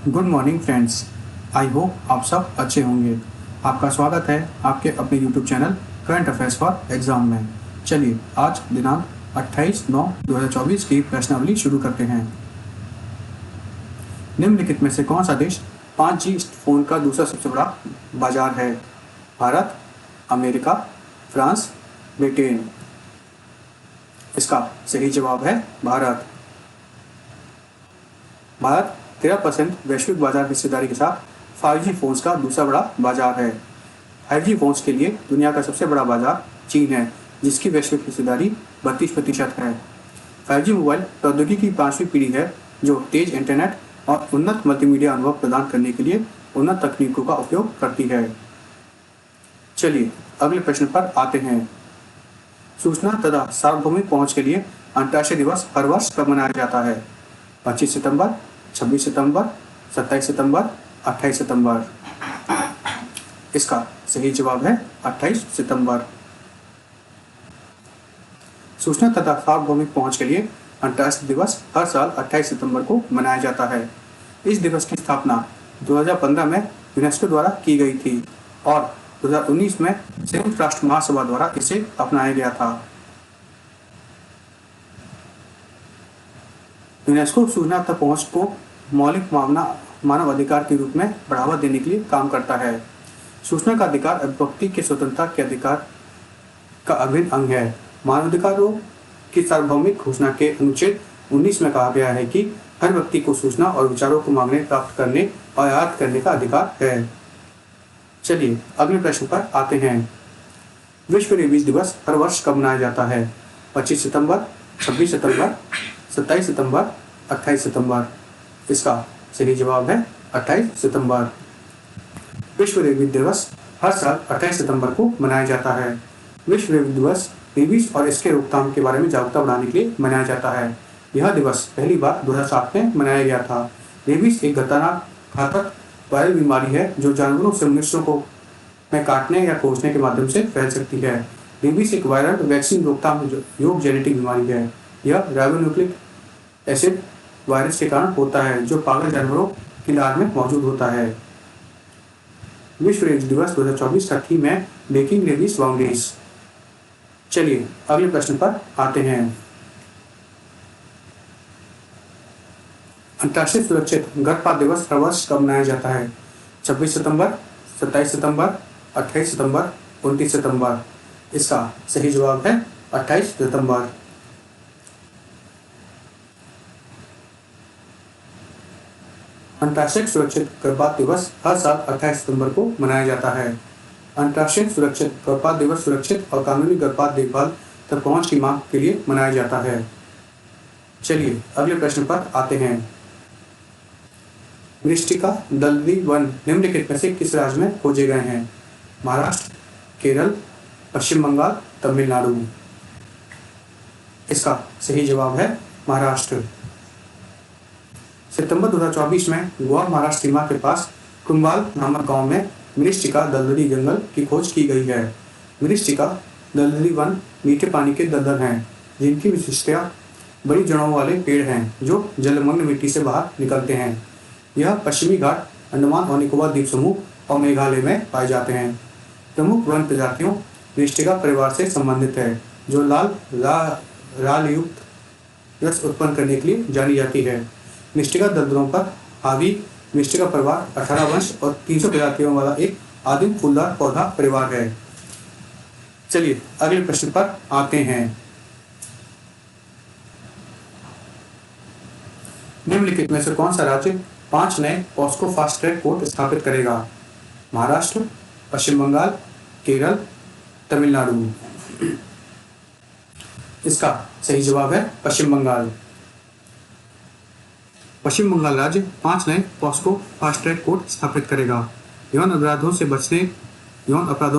Good morning friends. I hope आप सब अच्छे होंगे। आपका स्वागत है आपके अपने YouTube channel current affairs for exam में। चलिए आज दिनांक 28/9/2024 की प्रश्नावली शुरू करते हैं। निम्नलिखित में से कौन सा देश 5G फोन का दूसरा सबसे बड़ा बाजार है? Bharat, America, France, Britain. इसका सही जवाब है भारत। भारत 13% वैश्विक बाजार हिस्सेदारी के साथ 5G फोन्स का दूसरा बड़ा बाजार है। 5G फोन्स के लिए दुनिया का सबसे बड़ा बाजार चीन है, जिसकी वैश्विक हिस्सेदारी 32% है। 5G मोबाइल प्रौद्योगिकी की 5वीं पीढ़ी है, जो तेज इंटरनेट और उन्नत मल्टीमीडिया अनुभव प्रदान करने के लिए उन्नत तकनीकों का उपयोग करती है। चलिए अगले प्रश्न पर आते हैं। सूचना तथा सार्वभौमिक पहुंच के लिए अंतर्राष्ट्रीय दिवस हर वर्ष कब मनाया जाता है? 25 सितंबर, 26 सितंबर, 27 सितंबर, 28 सितंबर। इसका सही जवाब है 28 सितंबर। सूचना तथा सार्वभौमिक पहुंच के लिए अंतर्राष्ट्रीय दिवस हर साल 28 सितंबर को मनाया जाता है। इस दिवस की स्थापना 2015 में यूनेस्को द्वारा की गई थी और 2019 में संयुक्त राष्ट्र महासभा द्वारा इसे अपनाया गया था। यूनेस्को सूचना तक पहुंच को मौलिक मानव अधिकार के रूप में बढ़ावा देने के लिए काम करता है। सूचना का अधिकार अभिव्यक्ति के स्वतंत्रता के अधिकार का अभिन्न अंग है। मानवाधिकारों की सार्वभौमिक घोषणा के अनुच्छेद 19 में कहा गया है कि हर व्यक्ति को सूचना और विचारों को मांगने, प्राप्त करने और आयात करने का अधिकार है। चलिए अगले प्रश्न पर आते हैं। विश्व रेबीज दिवस हर वर्ष कब मनाया जाता है? 25 सितंबर, 26 सितंबर, 27 सितंबर, 28 सितंबर। इसका सही जवाब है 28 सितंबर। विश्व रेबीज दिवस हर साल 28 सितंबर को मनाया जाता है। विश्व रेबीज दिवस रेबीज और इसके रोकथाम के बारे में जागरूकता बढ़ाने के लिए मनाया जाता है। यह दिवस पहली बार 2007 में मनाया गया था। रेबीज एक खतरनाक घातक वायरल बीमारी है जो जानवरों से मनुष्यों को में काटने या खोजने के माध्यम से फैल सकती है। रेबीज एक वायरल वैक्सीन रोकथाम योग्य जेनेटिक बीमारी है। यह राइबोन्यूक्लिक एसिड वायरस के कारण होता है, जो पागल जानवरों की लार में मौजूद होता है। विश्व रेबीज दिवस 2024 का थीम है ब्रेकिंग रेबीज बाउंड्रीज। चलिए अगले प्रश्न पर आते हैं। अंतर्राष्ट्रीय सुरक्षित गर्भपात दिवस हर वर्ष कब मनाया जाता है? 26 सितंबर, 27 सितंबर, 28 सितंबर, 29 सितंबर। इसका सही जवाब है 28 सितंबर। अंतर्राष्ट्रीय सुरक्षित गर्भपात दिवस हर साल 28 सितंबर को मनाया जाता है। अंतर्राष्ट्रीय सुरक्षित गर्भपात दिवस सुरक्षित और कानूनी गर्भपात देखभाल तक पहुंच की मांग के लिए मनाया जाता है। चलिए अगले प्रश्न पर आते हैं। मृत्तिका दलदली वन निम्नलिखित में से किस राज्य में खोजे गए हैं? महाराष्ट्र, केरल, पश्चिम बंगाल, तमिलनाडु। इसका सही जवाब है महाराष्ट्र। सितंबर 2024 में गोवा महाराष्ट्र सीमा के पास कुंभाल नामक गांव में मृत्तिका दलदली जंगल की खोज की गई है। मृत्तिका दलदली वन मीठे पानी के दलदल हैं, जिनकी विशिष्टता बड़ी जड़ों वाले पेड़ हैं जो जलमग्न मिट्टी से बाहर निकलते हैं। यह पश्चिमी घाट, अंडमान और निकोबार द्वीप समूह और मेघालय में पाए जाते हैं। प्रमुख वन प्रजातियों मृत्तिका परिवार से संबंधित है, जो लाल राल युक्त रस उत्पन्न करने के लिए जानी जाती है। मृत्तिका दलदलों पर हावी मृत्तिका परिवार 18 वंश और 300 प्रजातियों वाला एक आदिम फूलदार पौधा परिवार है। चलिए अगले प्रश्न पर आते हैं। निम्नलिखित में से कौन सा राज्य 5 नए पॉस्को फास्ट ट्रैक कोर्ट स्थापित करेगा? महाराष्ट्र, पश्चिम बंगाल, केरल, तमिलनाडु। इसका सही जवाब है पश्चिम बंगाल। पश्चिम बंगाल राज्य 5 नए पॉस्को फास्ट ट्रैक कोर्ट स्थापित करेगा। यौन अपराधों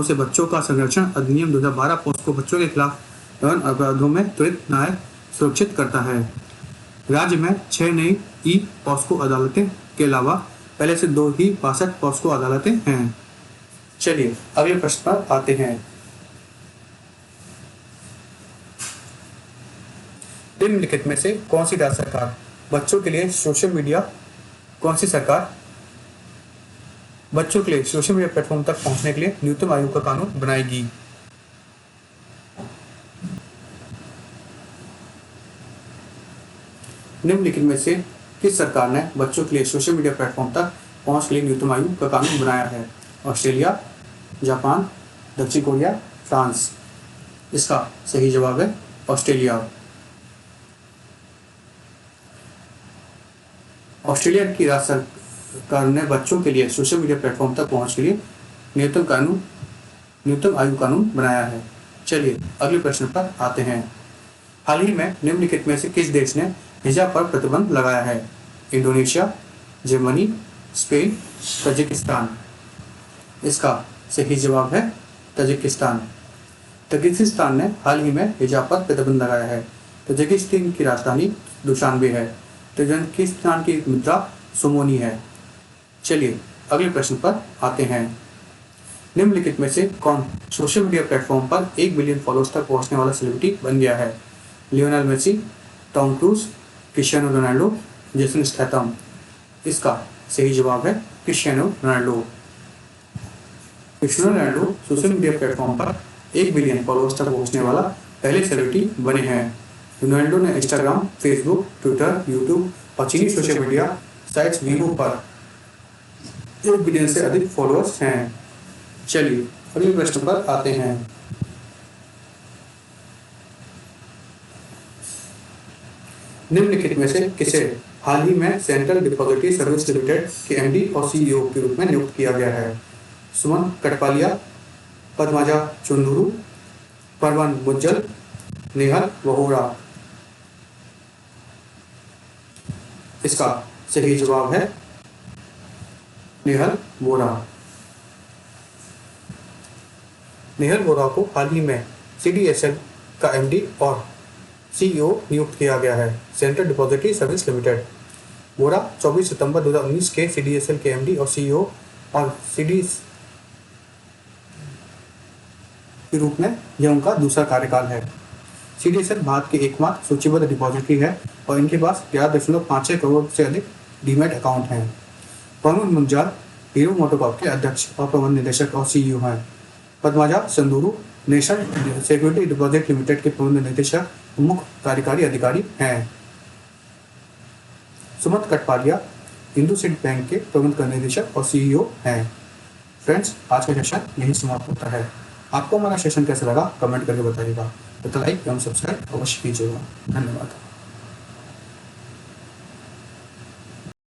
से बच्चों का संरक्षण अधिनियम 2012 पॉस्को बच्चों के खिलाफ यौन अपराधों में त्वरित न्याय सुरक्षित करता है। राज्य में 6 नई ई पॉस्को अदालतें के अलावा पहले से 2 ही 62 पॉस्को अदालतें हैं। चलिए अगले प्रश्न पर आते हैं। निम्नलिखित में से कौन सी राज्य सरकार बच्चों के लिए सोशल मीडिया कौन सी सरकार बच्चों के लिए सोशल मीडिया प्लेटफॉर्म तक पहुंचने के लिए न्यूनतम आयु का कानून बनाएगी। निम्नलिखित में से किस सरकार ने बच्चों के लिए सोशल मीडिया प्लेटफॉर्म तक पहुंच के लिए न्यूनतम आयु का कानून बनाया है? ऑस्ट्रेलिया, जापान, दक्षिण कोरिया, फ्रांस। इसका सही जवाब है ऑस्ट्रेलिया। ऑस्ट्रेलिया की राज्य सरकार ने बच्चों के लिए सोशल मीडिया प्लेटफॉर्म तक पहुंच के लिए न्यूनतम आयु कानून बनाया है। चलिए अगले प्रश्न पर आते हैं। हाल ही में निम्नलिखित में से किस देश ने हिजाब पर प्रतिबंध लगाया है? Indonesia, Germany, Spain, Tajikistan. इसका सही जवाब है तजिकिस्तान। तजिकिस्तान ने हाल ही में हिजाब पर प्रतिबंध लगाया है। तजिकिस्तान की राजधानी दुशानबे है। तजिकिस्तान की मुद्रा सुमोनी है। चलिए अगले प्रश्न पर आते हैं। निम्नलिखित में से कौन सोशल मीडिया प्लेटफॉर्म पर 1 बिलियन फॉलोअर्स तक पहुंचने वाला सेलिब्रिटी बन गया है? Lionel Messi, Tom Cruise, Cristiano Ronaldo, Jason Statham. इसका सही जवाब है Cristiano Ronaldo. Cristiano Ronaldo social media platform पर 1 बिलियन फॉलोअर्स तक पहुंचने वाला पहले सेलिब्रिटी बने हैं। रोनाल्डो ने इंस्टाग्राम, फेसबुक, ट्विटर, यूट्यूब और चीनी सोशल मीडिया साइट्स वीवो पर 1 बिलियन से अधिक फॉलोअर्स हैं। चलिए अगले प्रश्न पर आते हैं। निम्नलिखित में से किसे हाल ही में सेंट्रल डिपॉजिटरी सर्विस लिमिटेड के एमडी और सीईओ के रूप में नियुक्त किया गया है? सुमन कटपालिया, पद्माजा चुंदुरु, परवन मुज्जल, नेहल वहोरा। इसका सही जवाब है नेहल वोरा। नेहल वोरा को हाल ही में सीडीएसएल का एमडी और सीईओ नियुक्त किया गया है, central depository service limited. Vora 24 सितंबर 2019 के सीडीएसएल के एमडी और सीईओ और सीडीएस के रूप में यह उनका दूसरा कार्यकाल है। सीडीएसएल भारत की एकमात्र सूचीबद्ध डिपॉजिटरी है और इनके पास 11.56 करोड़ से अधिक डीमैट अकाउंट हैं। परवन मुंजाल हीरो मोटोकॉर्प के अध्यक्ष और प्रबंध निदेशक और सीईओ हैं। Padmaja Chanduru National Security Deposit Limited के प्रबंध निदेशक मुख्य कार्यकारी अधिकारी हैं। सुमन कटपालिया इंडोसिंड बैंक के प्रबंध निदेशक और सीईओ हैं। फ्रेंड्स, आज का सेशन यही समाप्त होता है। आपको हमारा सेशन कैसा लगा कमेंट करके बताइएगा। तो लाइक एवं सब्सक्राइब अवश्य कीजिएगा। धन्यवाद।